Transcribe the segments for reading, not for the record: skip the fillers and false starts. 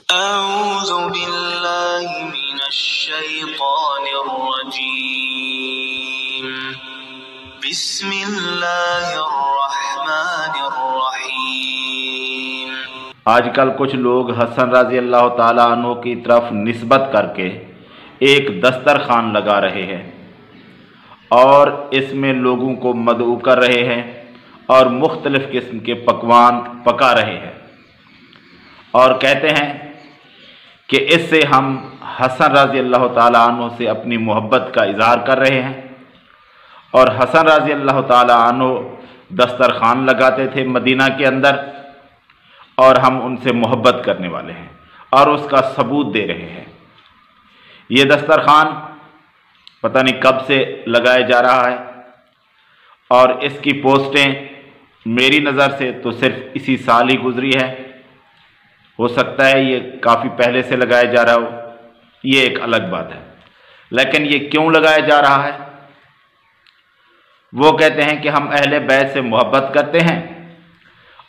अऊज़ु बिल्लाहि मिनश्शैतानिर्रजीम। बिस्मिल्लाहिर्रहमानिर्रहीम। आजकल कुछ लोग हसन रज़ी अल्लाह ताला अन्हु की तरफ निस्बत करके एक दस्तरखान लगा रहे हैं और इसमें लोगों को मदऊ कर रहे हैं और मुख्तलिफ़ किस्म के पकवान पका रहे हैं और कहते हैं कि इससे हम हसन रज़ी अल्लाह ताला अन्हु से अपनी मोहब्बत का इजहार कर रहे हैं। और हसन रज़ी अल्लाह ताला अन्हु दस्तरखान लगाते थे मदीना के अंदर और हम उनसे मोहब्बत करने वाले हैं और उसका सबूत दे रहे हैं। ये दस्तरखान पता नहीं कब से लगाया जा रहा है और इसकी पोस्टें मेरी नज़र से तो सिर्फ इसी साल ही गुजरी है। हो सकता है ये काफ़ी पहले से लगाया जा रहा हो, ये एक अलग बात है। लेकिन ये क्यों लगाया जा रहा है? वो कहते हैं कि हम अहले बैत से मोहब्बत करते हैं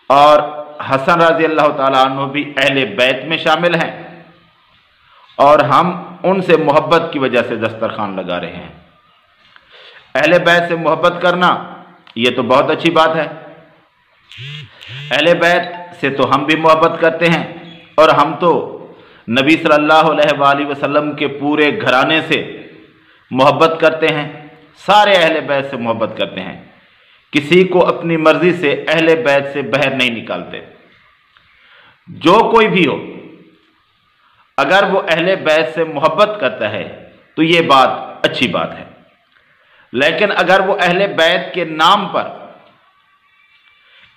और हसन रज़ी अल्लाह ताला अन्हु भी अहले बैत में शामिल हैं और हम उनसे मोहब्बत की वजह से दस्तरखान लगा रहे हैं। अहले बैत से मोहब्बत करना ये तो बहुत अच्छी बात है। अहले बैत से तो हम भी मोहब्बत करते हैं और हम तो नबी सल्लल्लाहु अलैहि वसल्लम के पूरे घराने से मोहब्बत करते हैं, सारे अहले बैत से मोहब्बत करते हैं। किसी को अपनी मर्जी से अहले बैत से बाहर नहीं निकालते। जो कोई भी हो, अगर वो अहले बैत से मोहब्बत करता है तो ये बात अच्छी बात है। लेकिन अगर वो अहले बैत के नाम पर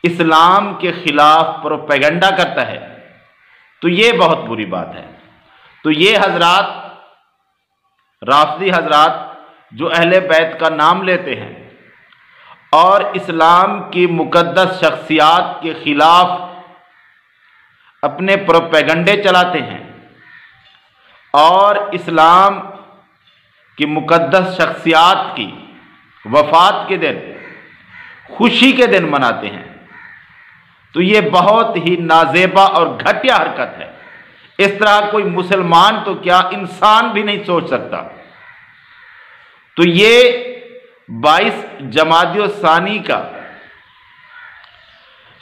इस्लाम के खिलाफ प्रोपेगेंडा करता है तो ये बहुत बुरी बात है। तो ये हजरात, राफिदी हजरात जो अहले बैत का नाम लेते हैं और इस्लाम की मुकद्दस शख्सियात के खिलाफ अपने प्रोपेगेंडे चलाते हैं और इस्लाम की मुकद्दस शख्सियात की वफात के दिन, खुशी के दिन मनाते हैं, तो ये बहुत ही नाजेबा और घटिया हरकत है। इस तरह कोई मुसलमान तो क्या, इंसान भी नहीं सोच सकता। तो ये 22 जमादियो सानी का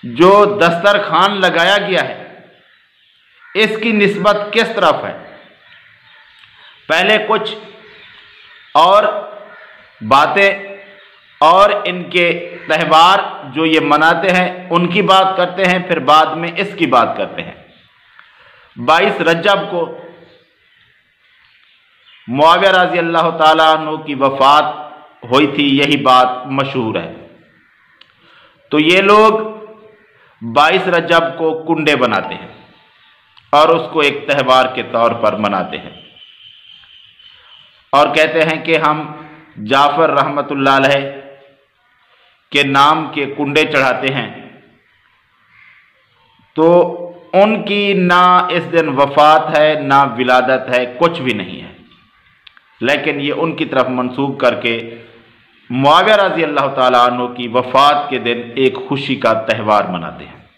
जो दस्तरखान लगाया गया है, इसकी निस्बत किस तरफ है? पहले कुछ और बातें और इनके त्यौहार जो ये मनाते हैं उनकी बात करते हैं, फिर बाद में इसकी बात करते हैं। 22 रजब को मुआविया रज़ी अल्लाह ताला अन्हु की वफ़ात हुई थी, यही बात मशहूर है। तो ये लोग 22 रजब को कुंडे बनाते हैं और उसको एक त्यौहार के तौर पर मनाते हैं और कहते हैं कि हम जाफ़र रहमतुल्लाह अलैह के नाम के कुंडे चढ़ाते हैं। तो उनकी ना इस दिन वफ़ात है ना विलादत है, कुछ भी नहीं है। लेकिन ये उनकी तरफ मंसूब करके मुआविया रज़ी अल्लाह ताला अन्हु की वफ़ात के दिन एक खुशी का त्यौहार मनाते हैं,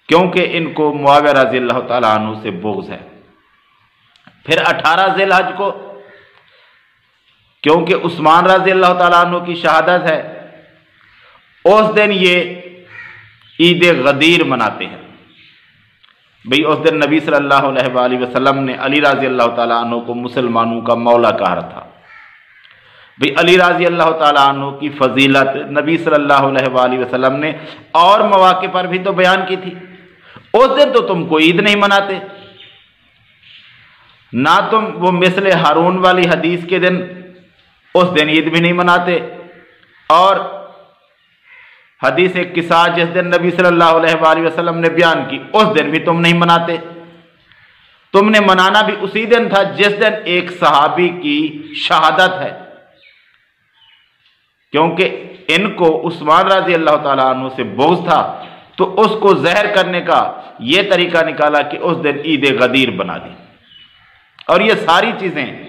क्योंकि इनको मुआविया रज़ी अल्लाह ताला अन्हु से बुग़्ज़ है। फिर 18 ज़िलहज को, क्योंकि उस्मान रज़ी अल्लाह ताला अन्हु की शहादत है, उस दिन ये ईद गदीर मनाते हैं। भाई उस दिन नबी सल्लल्लाहु अलैहि वसल्लम ने अली रज़ी अल्लाह ताला अन्हु को मुसलमानों का मौला कहा था। भाई अली रज़ी अल्लाह ताला अन्हु की फजीलत नबी सल्लल्लाहु अलैहि वसल्लम ने और मौके पर भी तो बयान की थी। उस दिन तो तुम कोई ईद नहीं मनाते, ना तुम वो मिसले हारून वाली हदीस के दिन उस दिन ईद भी नहीं मनाते, और हदीस एक किस्सा जिस दिन नबी सल्लल्लाहु अलैहि वसल्लम ने बयान की उस दिन भी तुम नहीं मनाते। तुमने मनाना भी उसी दिन था जिस दिन एक सहाबी की शहादत है, क्योंकि इनको उस्मान रज़ी अल्लाह ताला अन्हु से बुग़्ज़ था, तो उसको ज़हर करने का ये तरीका निकाला कि उस दिन ईद गदीर बना दी। और ये सारी चीज़ें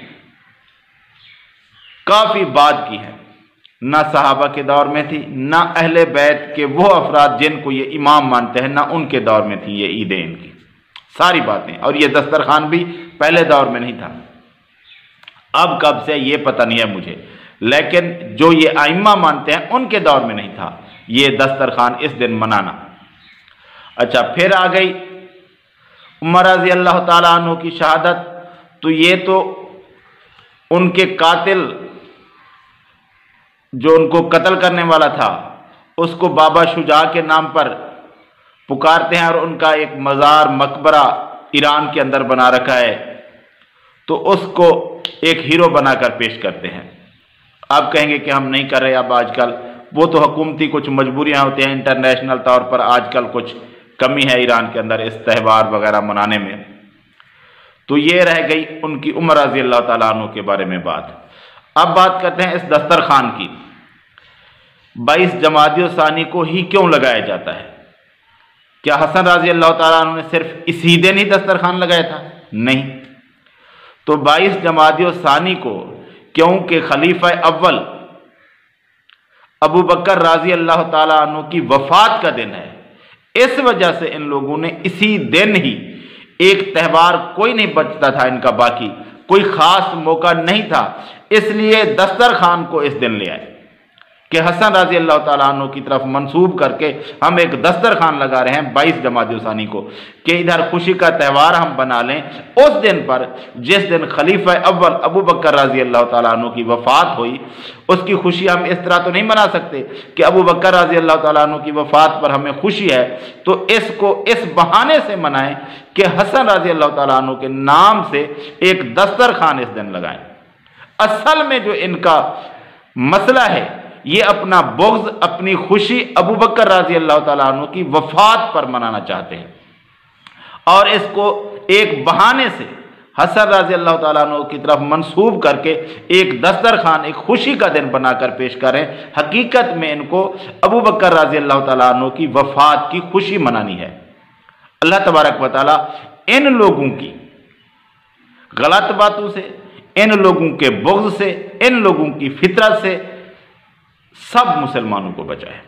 काफ़ी बाद की हैं, ना सहाबा के दौर में थी, ना अहले बैत के वो अफराद जिनको ये इमाम मानते हैं, ना उनके दौर में थी ये ईदें इनकी। सारी बातें। और ये दस्तरखान भी पहले दौर में नहीं था, अब कब से ये पता नहीं है मुझे, लेकिन जो ये आइम्मा मानते हैं उनके दौर में नहीं था ये दस्तरखान इस दिन मनाना। अच्छा, फिर आ गई उमर रज़ी अल्लाह ताला अन्हु की शहादत। तो ये तो उनके कातिल, जो उनको कत्ल करने वाला था, उसको बाबा शुजा के नाम पर पुकारते हैं और उनका एक मज़ार मकबरा ईरान के अंदर बना रखा है, तो उसको एक हीरो बनाकर पेश करते हैं। आप कहेंगे कि हम नहीं कर रहे अब आजकल, वो तो हुकूमती कुछ मजबूरियां होती हैं, इंटरनेशनल तौर पर आजकल कुछ कमी है ईरान के अंदर इस त्यौहार वगैरह मनाने में। तो ये रह गई उनकी उमर रज़ी अल्लाह ताला अन्हु के बारे में बात। अब बात करते हैं इस दस्तरखान की। 22 जमादी सानी को ही क्यों लगाया जाता है? क्या हसन रज़ी अल्लाह ताला अन्हु ने सिर्फ इसी दिन ही दस्तरखान लगाया था? नहीं। तो 22 जमादी सानी को, क्योंकि खलीफा अव्वल अबू बकर रज़ी अल्लाह ताला अन्हु की वफात का दिन है, इस वजह से इन लोगों ने इसी दिन ही, एक त्यौहार कोई नहीं बचता था इनका, बाकी कोई खास मौका नहीं था, इसलिए दस्तरखान को इस दिन ले आए कि हसन रज़ी अल्लाह ताला अन्हु की तरफ मंसूब करके हम एक दस्तरखान लगा रहे हैं 22 जमादी सानी को, कि इधर खुशी का त्यौहार हम बना लें उस दिन पर जिस दिन खलीफा अव्वल अबू बकर रज़ी अल्लाह ताला अन्हु की वफ़ात हुई। उसकी खुशी हम इस तरह तो नहीं मना सकते कि अबू बकर रज़ी अल्लाह ताला अन्हु की वफ़ात पर हमें खुशी है, तो इसको इस बहाने से मनाएं कि हसन रज़ी अल्लाह ताला अन्हु के नाम से एक दस्तरखान इस दिन लगाएं। असल में जो इनका मसला है, ये अपना बुग़्ज़, अपनी खुशी अबू बकर रज़ी अल्लाह ताला अन्हु की वफ़ात पर मनाना चाहते हैं, और इसको एक बहाने से हसन रज़ी अल्लाह ताला अन्हु की तरफ मंसूब करके एक दस्तरखान, एक खुशी का दिन बनाकर पेश करें। हकीकत में इनको अबू बकर रज़ी अल्लाह ताला अन्हु की वफ़ात की खुशी मनानी है। अल्लाह तबारक व तआला इन लोगों की गलत बातों से, इन लोगों के बुग़्ज़ से, इन लोगों की फितरत से सब मुसलमानों को बचाए।